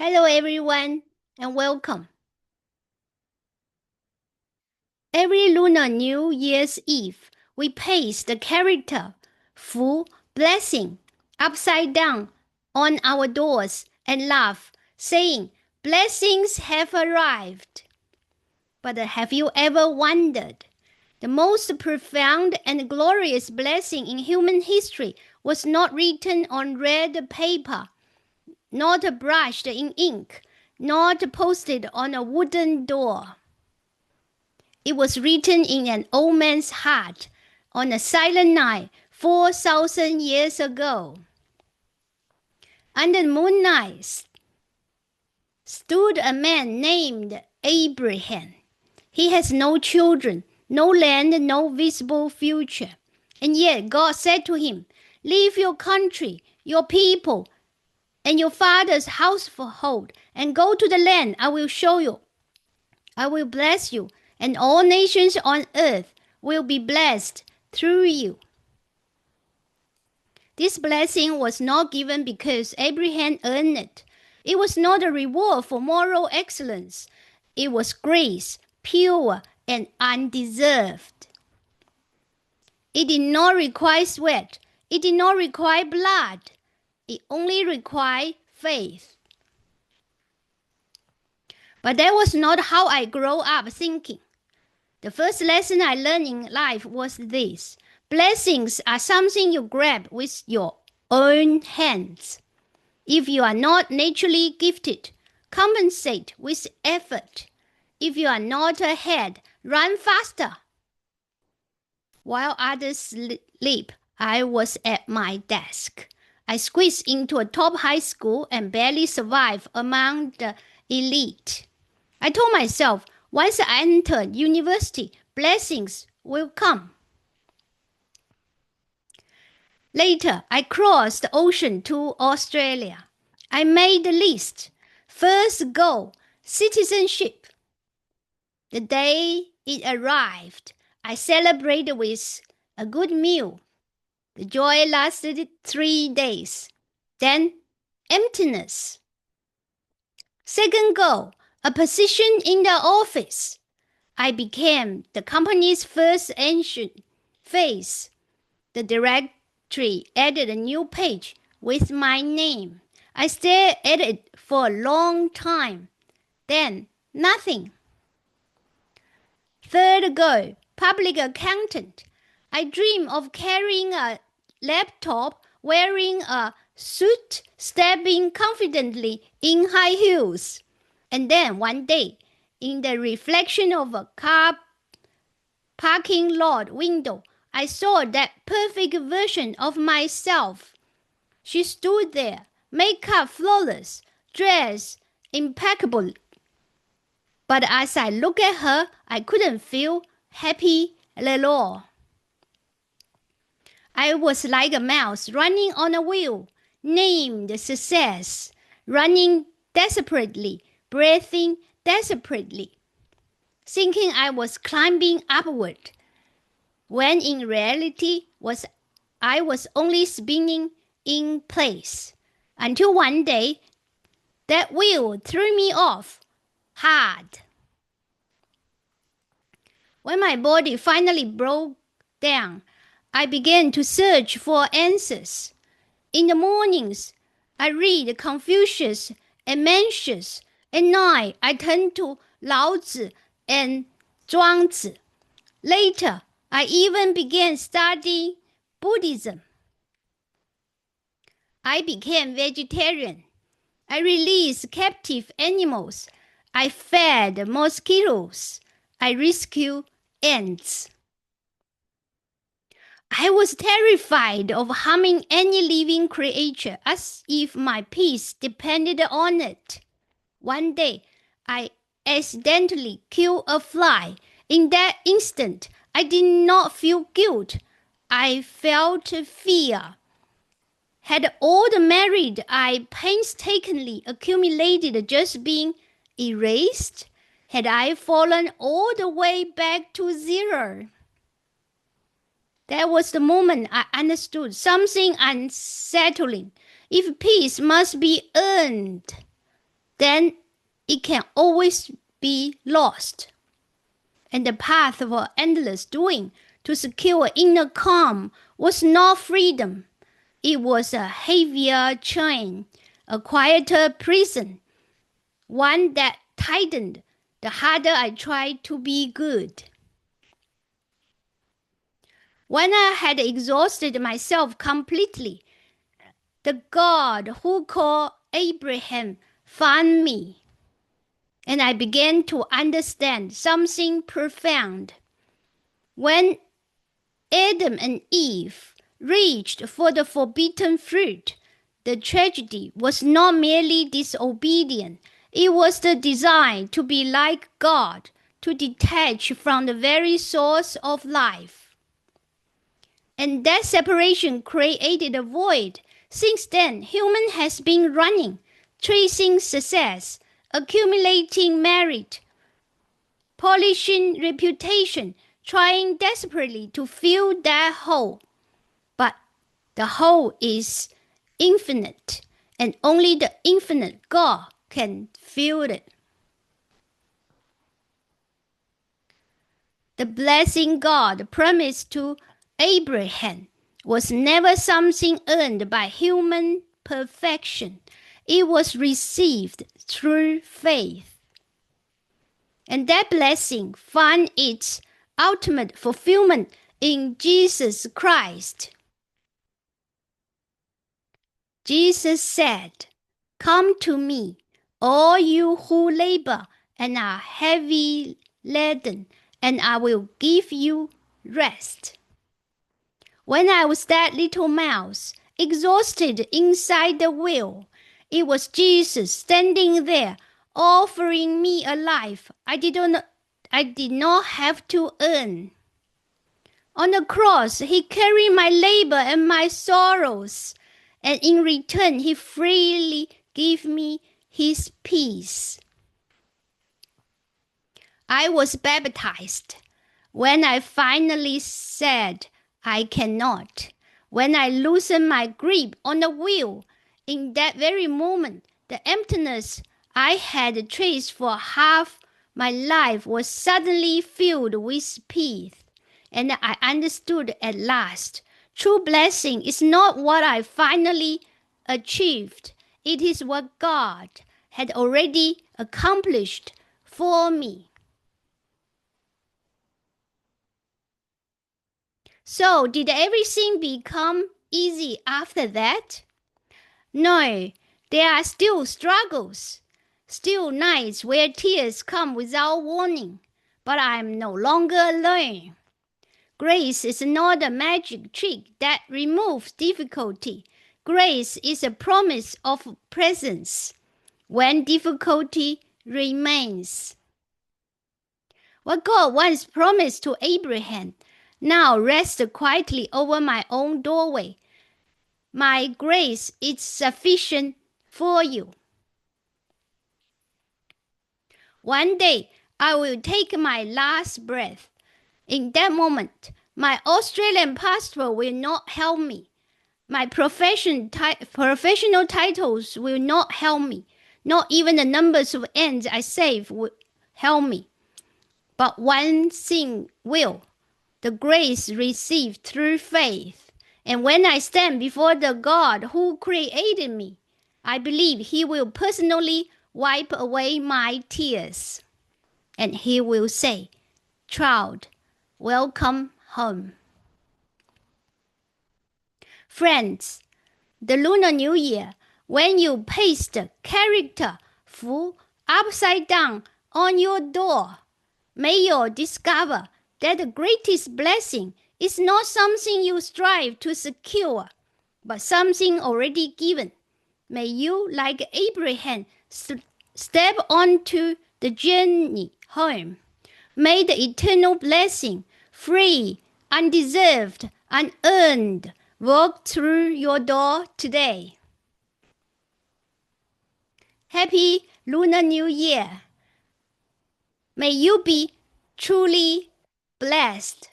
Hello everyone and welcome. Every Lunar New Year's Eve, we paste the character Fu blessing upside down on our doors and laugh, saying, "Blessings have arrived." But have you ever wondered? The most profound and glorious blessing in human history was not written on red paper, not brushed in ink, not posted on a wooden door. It was written in an old man's heart on a silent night 4,000 years ago. Under the moonlight stood a man named Abraham. He has no children, no land, no visible future. And yet God said to him, "Leave your country, your people, and your father's household, and go to the land I will show you. I will bless you, and all nations on earth will be blessed through you." This blessing was not given because Abraham earned it. It was not a reward for moral excellence. It was grace, pure and undeserved. It did not require sweat. It did not require blood. It only required faith. But that was not how I grew up thinking. The first lesson I learned in life was this: blessings are something you grab with your own hands. If you are not naturally gifted, compensate with effort. If you are not ahead, run faster. While others sleep, I was at my desk. I squeezed into a top high school and barely survived among the elite. I told myself, once I enter university, blessings will come. Later, I crossed the ocean to Australia. I made the list. First goal, citizenship. The day it arrived, I celebrated with a good meal. The joy lasted 3 days. Then, emptiness. Second goal, a position in the office. I became the company's first ancient face. The directory added a new page with my name. I stared at it for a long time. Then, nothing. Third goal, public accountant. I dream of carrying a laptop, wearing a suit, stepping confidently in high heels. And then one day, in the reflection of a car parking lot window, I saw that perfect version of myself. She stood there, makeup flawless, dress impeccable. But as I looked at her, I couldn't feel happy at all. I was like a mouse running on a wheel, named success, running desperately, breathing desperately, thinking I was climbing upward, when in reality I was only spinning in place, until one day that wheel threw me off hard. When my body finally broke down, I began to search for answers. In the mornings, I read Confucius and Mencius. At night, I turned to Lao Tzu and Zhuangzi. Later, I even began studying Buddhism. I became vegetarian. I released captive animals. I fed mosquitoes. I rescued ants. I was terrified of harming any living creature, as if my peace depended on it. One day, I accidentally killed a fly. In that instant, I did not feel guilt. I felt fear. Had all the merit I painstakingly accumulated just been erased? Had I fallen all the way back to zero? That was the moment I understood something unsettling. If peace must be earned, then it can always be lost. And the path of endless doing to secure inner calm was not freedom. It was a heavier chain, a quieter prison, one that tightened the harder I tried to be good. When I had exhausted myself completely, the God who called Abraham found me, and I began to understand something profound. When Adam and Eve reached for the forbidden fruit, the tragedy was not merely disobedience, it was the desire to be like God, to detach from the very source of life. And that separation created a void. Since then, human has been running, chasing success, accumulating merit, polishing reputation, trying desperately to fill that hole. But the hole is infinite, and only the infinite God can fill it. The blessing God promised to Abraham was never something earned by human perfection. It was received through faith. And that blessing found its ultimate fulfillment in Jesus Christ. Jesus said, "Come to me, all you who labor and are heavy laden, and I will give you rest." When I was that little mouse, exhausted inside the wheel, it was Jesus standing there, offering me a life I did not have to earn. On the cross, he carried my labor and my sorrows, and in return, he freely gave me his peace. I was baptized. When I finally said, "I cannot," when I loosened my grip on the wheel, in that very moment, the emptiness I had traced for half my life was suddenly filled with peace. And I understood at last, true blessing is not what I finally achieved. It is what God had already accomplished for me. So, did everything become easy after that? No, there are still struggles, still nights where tears come without warning, but I am no longer alone. Grace is not a magic trick that removes difficulty. Grace is a promise of presence when difficulty remains. What God once promised to Abraham now rests quietly over my own doorway. My grace is sufficient for you. One day I will take my last breath. In that moment, my Australian passport will not help me. My professional titles will not help me. Not even the numbers of ends I save will help me. But one thing will, the grace received through faith. And when I stand before the God who created me, I believe he will personally wipe away my tears. And he will say, "Child, welcome home." Friends, the Lunar New Year, when you paste the character "Fu" upside down on your door, may you discover that the greatest blessing is not something you strive to secure, but something already given. May you, like Abraham, step onto the journey home. May the eternal blessing, free, undeserved, unearned, walk through your door today. Happy Lunar New Year. May you be truly blessed.